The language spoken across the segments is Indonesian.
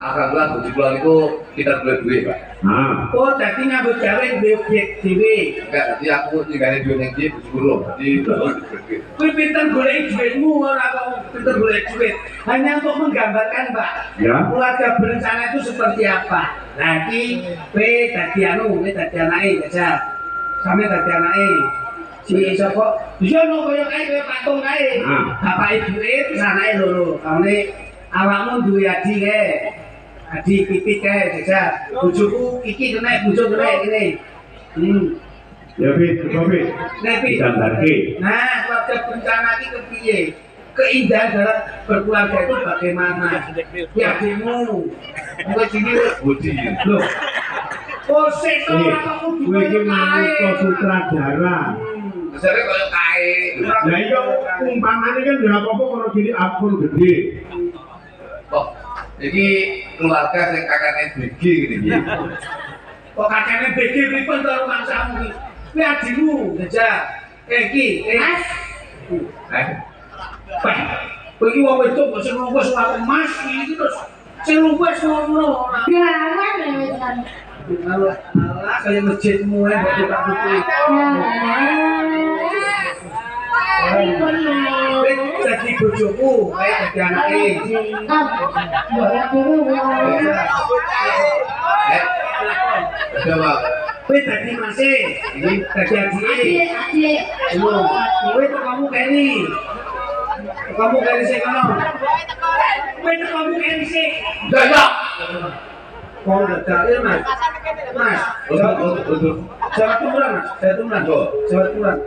Alhamdulillah bojo kula niku kita duwe Pak. Oh, dadi nyambut gawe duwe objek dhewe. Enggak, dadi aku tinggalin duwe ning ndi bojo kula. Dadi Kuwi pinter golek duitmu ora kok pinter golek duit. Hanya untuk menggambarkan, Pak. Ya. Keluarga berencana itu seperti apa. Nah, iki kowe dadi kowe dadi anake jajal. Sampe dadi anake. Si sapa? Iya no koyo kae kowe patung kae. Bapak ibuke terus anake loro. Kaune awakmu duwe adi kae. Adi pipit kae jajal. Bojoku iki kena bojo kena ngene. Ya Fit, Fit. Digambarke. Nah, keluarga berencana iki kepiye? Keindahan dalam berkeluarga itu bagaimana? Ya adikmu. Engko sini bodi. Loh. Oh, sik to ora kok Kowe iki manungsa sutradara. Besare koyo kae. Lah iya umpamane kan ya apa-apa kalau gini akun gede. Kok iki keluarga sing kakane BG ngene iki. Kok kakeknya BG pripun to mangsamu iki? Kuwi adikmu, jajal. Iki, Mas. Pak, kowe iki wong wedok kok sing luwes ora emas iki terus sing luwes ngono. Jangan ya, kan. Alah, kaya masjidmu ya, mbok tak putih. Jadi bojoku, kayak jadi anake. Coba. Kowe dadi masih, iki dadi adike. Adik. Kowe kok kamu kene. Kamu kene sing kono. Kowe kok kamu kene sih. Dadak. Kau udah dalil Mas. Mas, Jawa Tumuran Mas, Jawa Tumuran. Jawa Tumuran.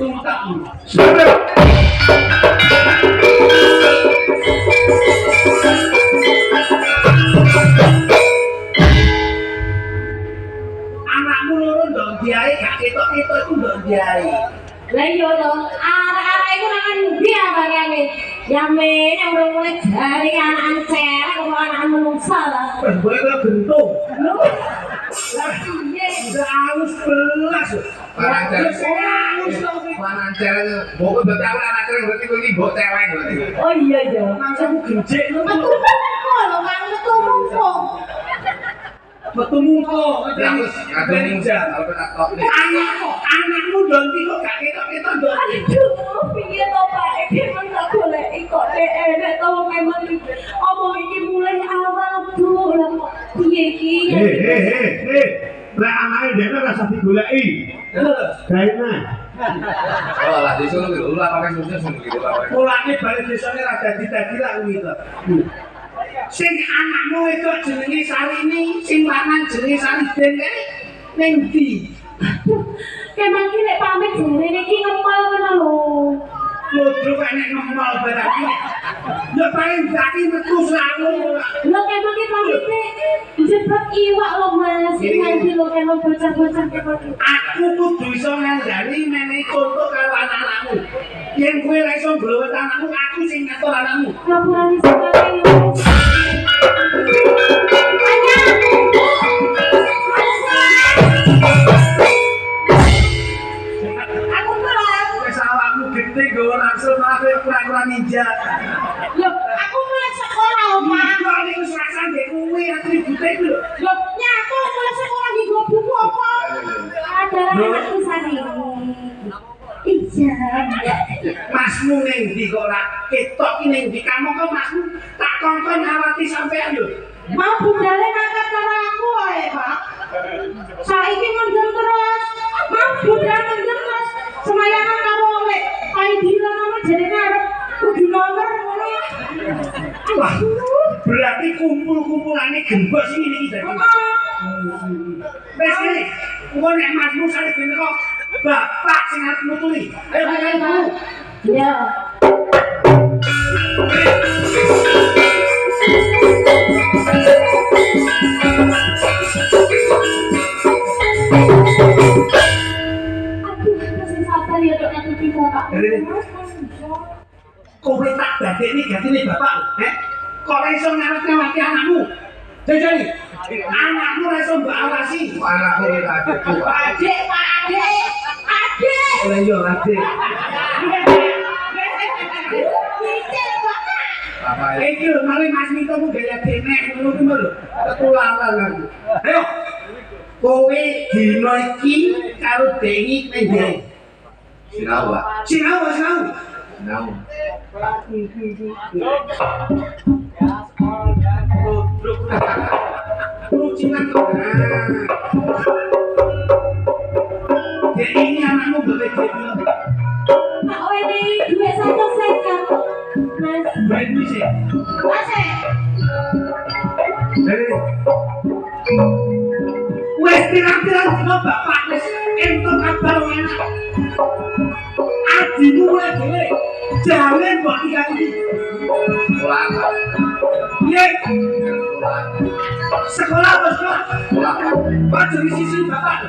Tuntak. Anakmu loro ndok diae gak ketok-ketok iku ndok diae. Lah iya to, arek-arek iku nang ndi abangane? Yamen urung mulai jari anak cerek kok anak menungsa lah. Kowe kok gentung. Lho. Lah piye? Udah aus belas. Panancer itu, boko berarti aku anak cewek berarti kowe iki mbok cewek berarti. Oh iya ya. Mangsamu gejek lho. Metu kok lho Kang, metu mungko. Metu mungko, Ada ninja, kalau tak tok nih. Anakmu donti kok gak ketok-ketok ndok. Aduh, piye to Pak? Iki men tak goleki kok enek to memang omong iki mulai awal tuh lah kok piye iki? Lek anake dhewe rasa digoleki. Gaene. Oh lah, disuruh gitu, ulah pakai susu gitu lah. Mulane balik desane ra dadi-dadi lah kuwi to. Sing anakmu itu jenenge Sarini, sing lanang jenenge Sariden kae ning ndi? Kemang ki nek pamit jare iki ngempal ngono lho. Lho kok nek ngomong berarti. Ya paling dadi metu selalu. Lho kemang ki pamit jebak iwak lho Mas. Nganti lho kemang bocah-bocah kemang. Aku kudu iso ngandani menehi contoh karo anak-anakmu. Yen kowe ra iso mblowet anakmu, aku sing ngatur anakmu. Ngapurani sekali lho. Aku pulang. Wis awakmu gede nggo langsung mafe kurang-kurang ninja. Lho, aku mulai sekolah, Oma. Kok niku serasan dek kuwi atribute iku lho. Lho, nyatu mulai sekolah di gua buku apa? Ada anakku sari. Iya. Masmu ning ndi kok ora ketok ki ning ndi kamu kok masmu tak kongkon ngawati sampean lho. Mau budale ngangkat karo aku ae, Pak. Saiki mendem terus. Mau budal mendem terus. Semayangan karo wek. Pai bilang sama jenenge arep kudu nomor ngono. Wah, berarti kumpul-kumpulane gembos iki iki dadi. Wes iki, engko nek masmu sare ben kok bapak sing arep nutuli. Ayo ayo dulu. Iya. Aduh, masih sabar ya dok aku tiba Pak. Kowe tak dadekne gatine bapak, kok ora iso ngawati anakmu? Jajal anakmu ora iso mbok awasi. Anakku ini ada tuh. Adik, Pak, adik. Adik. Lah iya, adik. Cicil, Bapak. apa ya? Iki lho malah Mas Mito ku gaya denek ngono ku lho. Ketularan aku. Ayo. Kowe dino iki karo Dengi ning ndi? Sinau Pak. Sinau. Sinau. Kucingan kok. Jadi ini anakmu boleh jadi. Pak Weni duit 1 sen kan. Mas. Baik ini sih. Mas. Wes pirang-pirang dino bapak wis entuk kabar enak. Adimu wae dhewe. Jalen mbok iki. Sekolah Pak. Piye? Sekolah. Sekolah apa sekolah? Sekolah. Pak jadi sisi bapak.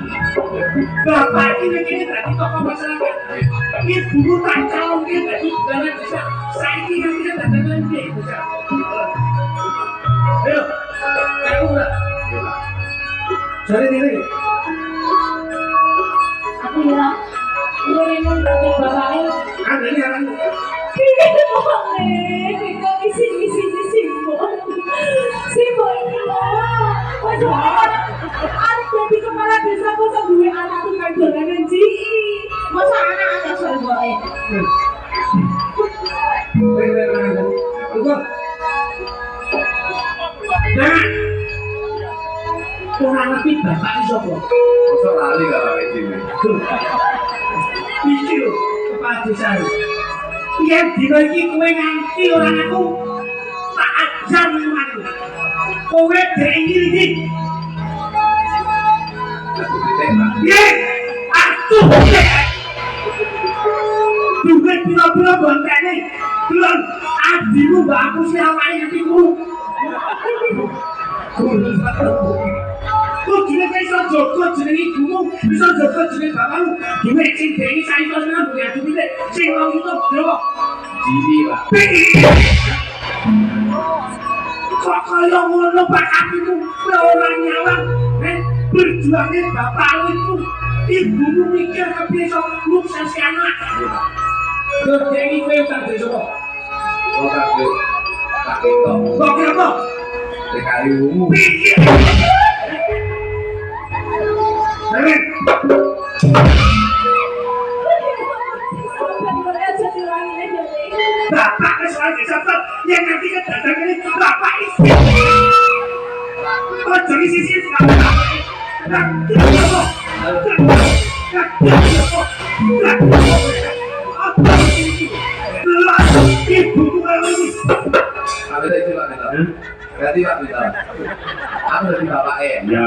Bapak ini berarti tokoh masyarakat. Ibu tak calon dia berarti bukan bisa. Saiki kan kita tak calon dia bisa. Ayo, kamu lah. Jadi ini. Aku ya. Gue memang kerja bapaknya. Kan ini anakmu. Ini bohong nih. Kita isi Simon. Simon ini loh. Wajar. Aku jadi kepala desa kok gue anak tuh kan dolanan ji. Masa anak ada serboe. Enggak. Nah. Orang ngerti bapak ini siapa? Masa lali gak Pak ini? Iki lho, kepala desa. Yen dina iki kowe nganti orang aku tak ajar memang. Kowe dhek iki. Aku kritik Pak. Ye, aku duwe pira-pira bontene. Belum adimu mbak aku sih awake ngerti ku. Kok jenenge iso jogo jenenge ibumu, iso jogo jenenge bapakmu. Duwe sing dhewe saiki kok nang ya duwe sing wong itu yo. Jiri Pak. Kok kaya ngono bakatmu ora nyawang. Berjuangnya bapak itu ibumu mikir kepiye iso sukses anak. Jadi kowe tak desa. Oh kakek. Tak itu. Kok apa? TKI umum. Pikir. Nenek. Bapak kesuai desa yang nanti kan datang ini bapak istri. Oh jadi sisi Apa itu Pak? Berarti Pak Bita. Aku dari Bapak Ya.